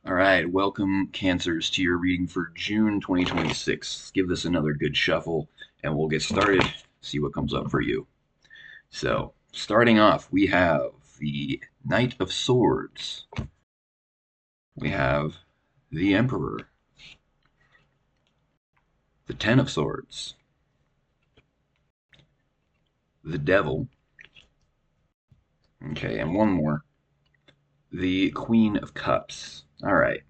All right, welcome Cancers to your reading for June 2026. Let's give this another good shuffle and we'll get started, see what comes up for you. So, starting off, we have the Knight of Swords. We have the Emperor, the Ten of Swords, the Devil, okay, and one more, the Queen of Cups. All right.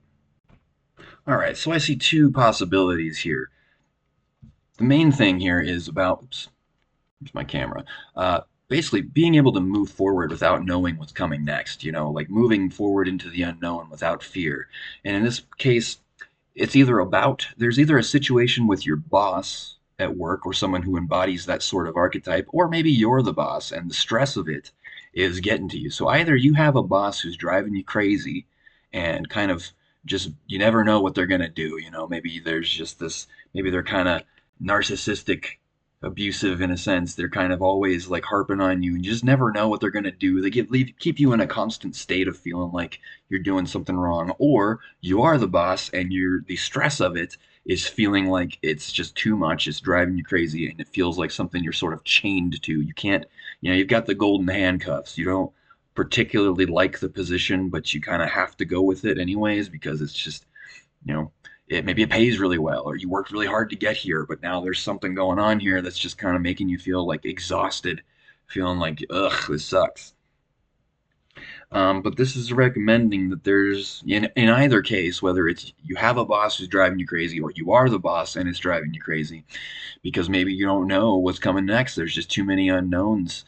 All right, so I see two possibilities here. The main thing here is about, oops, here's my camera. Basically, being able to move forward without knowing what's coming next, like moving forward into the unknown without fear. And in this case, there's either a situation with your boss at work or someone who embodies that sort of archetype, or maybe you're the boss and the stress of it is getting to you. So either you have a boss who's driving you crazy and kind of just, you never know what they're going to do. Maybe there's just this, maybe they're kind of narcissistic, abusive in a sense. They're kind of always like harping on you, and you just never know what they're going to do. They keep you in a constant state of feeling like you're doing something wrong, or you are the boss and the stress of it is feeling like it's just too much. It's driving you crazy, and it feels like something you're sort of chained to. You can't, you've got the golden handcuffs. You don't particularly like the position, but you kind of have to go with it anyways because it's just, you know, maybe it pays really well, or you worked really hard to get here, but now there's something going on here that's just kind of making you feel like exhausted, feeling like, ugh, this sucks. But this is recommending that there's, in either case, whether it's you have a boss who's driving you crazy or you are the boss and it's driving you crazy, because maybe you don't know what's coming next. There's just too many unknowns.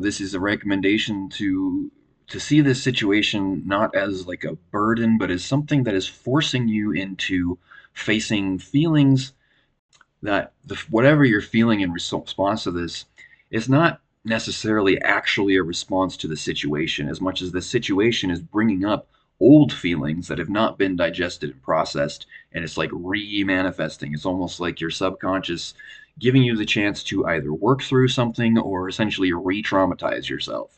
This is a recommendation to see this situation not as like a burden, but as something that is forcing you into facing feelings that whatever you're feeling in response to this is not necessarily actually a response to the situation as much as the situation is bringing up old feelings that have not been digested and processed, and it's like re-manifesting. It's almost like your subconscious giving you the chance to either work through something or essentially re-traumatize yourself.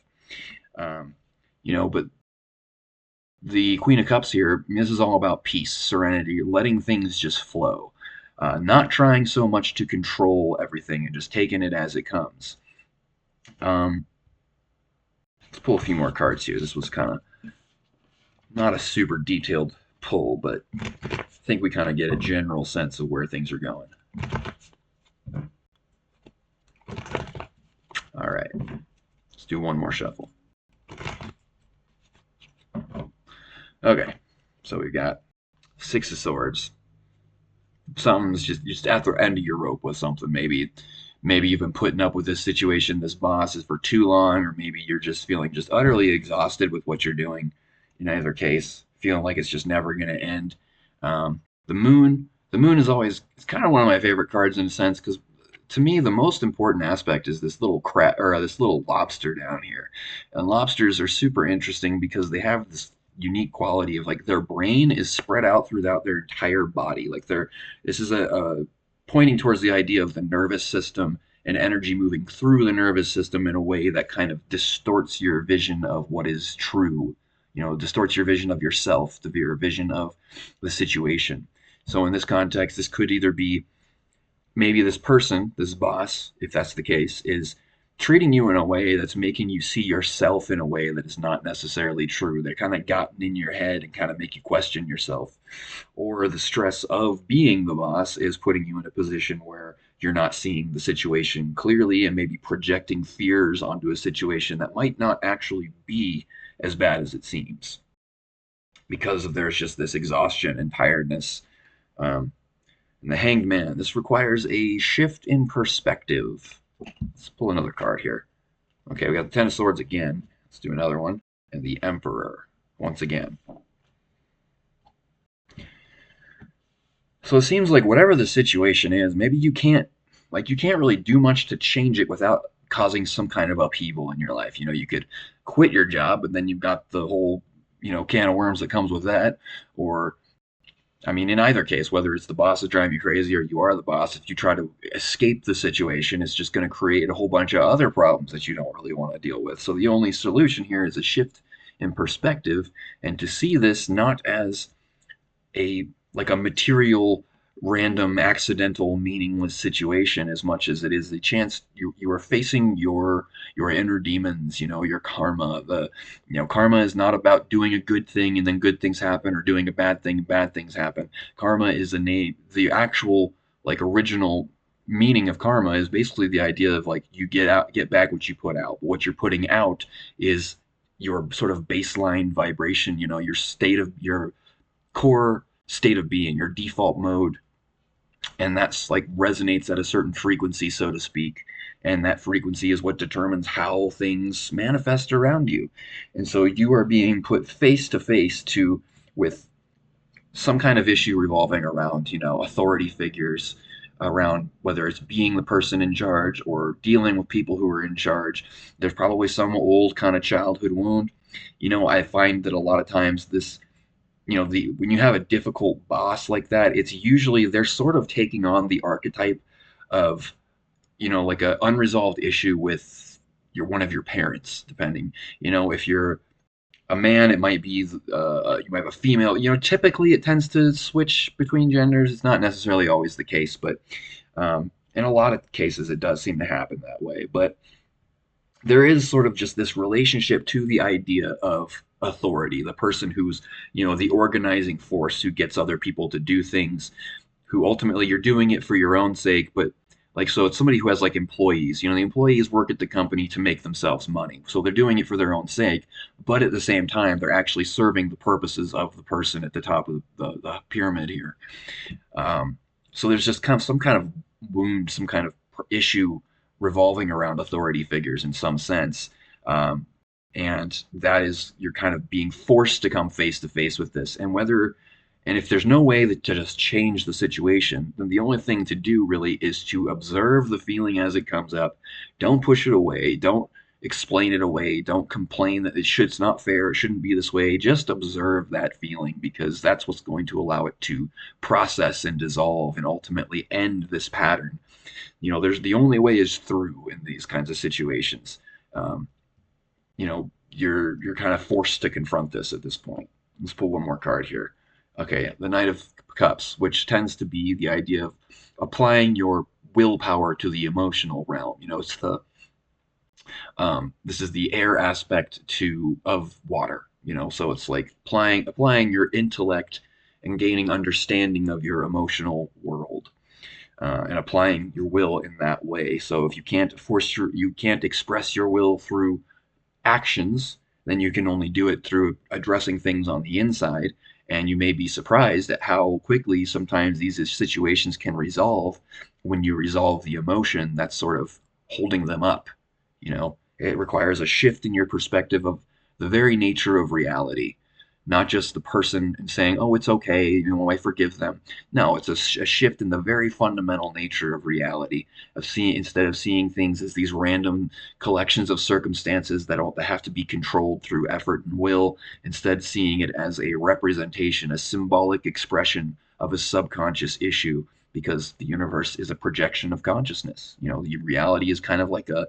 But the Queen of Cups here, this is all about peace, serenity, letting things just flow, not trying so much to control everything and just taking it as it comes. Let's pull a few more cards here. This was kind of not a super detailed pull, but I think we kind of get a general sense of where things are going. All right, let's do one more shuffle. Okay, so we've got Six of Swords. Something's just at the end of your rope with something. Maybe you've been putting up with this situation, this boss is for too long, or maybe you're just feeling just utterly exhausted with what you're doing. In either case, feeling like it's just never going to end. The moon is always, it's kind of one of my favorite cards in a sense, because to me the most important aspect is this little this little lobster down here. And lobsters are super interesting because they have this unique quality of like their brain is spread out throughout their entire body. Like this is a pointing towards the idea of the nervous system and energy moving through the nervous system in a way that kind of distorts your vision of what is true. Distorts your vision of yourself, your vision of the situation. So in this context, this could either be maybe this person, this boss, if that's the case, is treating you in a way that's making you see yourself in a way that is not necessarily true. They're kind of gotten in your head and kind of make you question yourself. Or the stress of being the boss is putting you in a position where you're not seeing the situation clearly and maybe projecting fears onto a situation that might not actually be as bad as it seems because there's just this exhaustion and tiredness. And the Hanged Man. This requires a shift in perspective. Let's pull another card here. Okay, we got the Ten of Swords again. Let's do another one. And the Emperor once again. So it seems like whatever the situation is, maybe you can't really do much to change it without causing some kind of upheaval in your life. You could quit your job, but then you've got the whole, can of worms that comes with that. Or in either case, whether it's the boss is driving you crazy or you are the boss, if you try to escape the situation, it's just going to create a whole bunch of other problems that you don't really want to deal with. So the only solution here is a shift in perspective and to see this not as a like a material, random, accidental, meaningless situation as much as it is the chance you are facing your inner demons, your karma. Karma is not about doing a good thing and then good things happen, or doing a bad thing and bad things happen. Karma is a name. The actual original meaning of karma is basically the idea of like you get back what you put out. What you're putting out is your sort of baseline vibration, your core state of being, your default mode, and that's like resonates at a certain frequency, so to speak. And that frequency is what determines how things manifest around you. And so you are being put face to face to with some kind of issue revolving around, authority figures, around whether it's being the person in charge or dealing with people who are in charge. There's probably some old kind of childhood wound. I find that a lot of times this the when you have a difficult boss like that, it's usually they're sort of taking on the archetype of like a unresolved issue with your one of your parents, depending. If you're a man, it might be you might have a female. Typically it tends to switch between genders. It's not necessarily always the case, but in a lot of cases it does seem to happen that way. But there is sort of just this relationship to the idea of authority, the person who's, the organizing force who gets other people to do things, who ultimately you're doing it for your own sake, but like, so it's somebody who has like employees. The employees work at the company to make themselves money. So they're doing it for their own sake, but at the same time, they're actually serving the purposes of the person at the top of the pyramid here. So there's just kind of some kind of wound, some kind of issue revolving around authority figures in some sense. Um, and that is you're kind of being forced to come face to face with this. And if there's no way to just change the situation, then the only thing to do really is to observe the feeling as it comes up. Don't push it away. Don't explain it away. Don't complain that it's not fair. It shouldn't be this way. Just observe that feeling, because that's what's going to allow it to process and dissolve and ultimately end this pattern. There's the only way is through in these kinds of situations. Um, you're kind of forced to confront this at this point. Let's pull one more card here. Okay, the Knight of Cups, which tends to be the idea of applying your willpower to the emotional realm. It's the this is the air aspect to of water. So it's like applying your intellect and gaining understanding of your emotional world, and applying your will in that way. So if you can't express your will through actions, then you can only do it through addressing things on the inside. And you may be surprised at how quickly sometimes these situations can resolve when you resolve the emotion that's sort of holding them up. It requires a shift in your perspective of the very nature of reality, not just the person and saying, oh, it's okay, I forgive them. No, it's a shift in the very fundamental nature of reality, of seeing, instead of seeing things as these random collections of circumstances that have to be controlled through effort and will, instead seeing it as a representation, a symbolic expression of a subconscious issue, because the universe is a projection of consciousness. The reality is kind of like a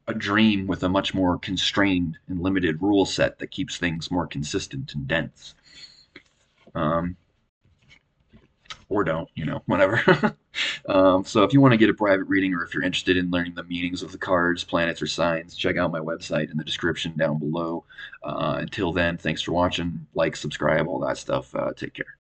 a dream with a much more constrained and limited rule set that keeps things more consistent and dense. Um, or don't, whatever. So if you want to get a private reading, or if you're interested in learning the meanings of the cards, planets, or signs, check out my website in the description down below. Until then, thanks for watching. Like, subscribe, all that stuff. Take care.